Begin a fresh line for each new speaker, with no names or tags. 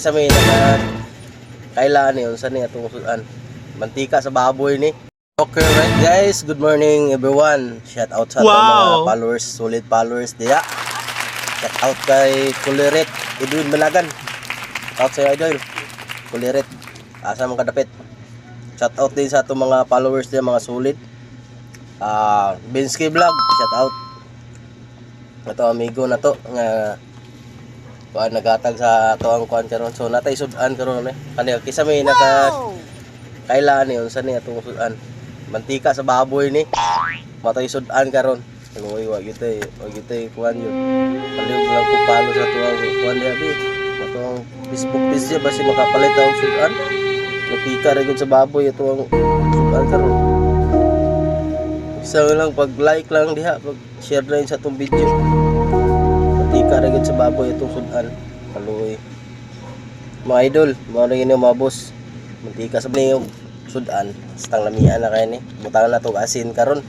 Sa may kailan ni unsa ni atong sudan mantika sa baboy ni. Okay right guys, good morning everyone. Shout out sa atong mga followers, solid followers diya. Shout out kay Kulirit Edwin Balagan. Shout out sa idol Kulirit, asa man kadapit. Shout out din sa atong mga followers diya, mga solid. Binsky Vlog, shout out. Ito amigo na to nga nagatag sa ato ang kuan karon. So natay sudan karon ni. Kani kisa may naka kailan ni unsa ni atong sudan mantika sa baboy ni. Matay sudan karon. Uy wa gitay kuan yun. Paliw lang ko palo sa tuang kuan dia bi. Atong Facebook page dia basi makapalit ang sudan. Mantika ra gyud sa baboy ito ang sudan karon. Isa lang pag-like lang diha, pag-share na yun sa itong video. Mantika rin sa baboy itong sudan. Kaluoy. Mga idol, mga rin yung mga boss. Mantika sa yung sudan. Stang lamian na kayo ni. Butangan na itong asin karon.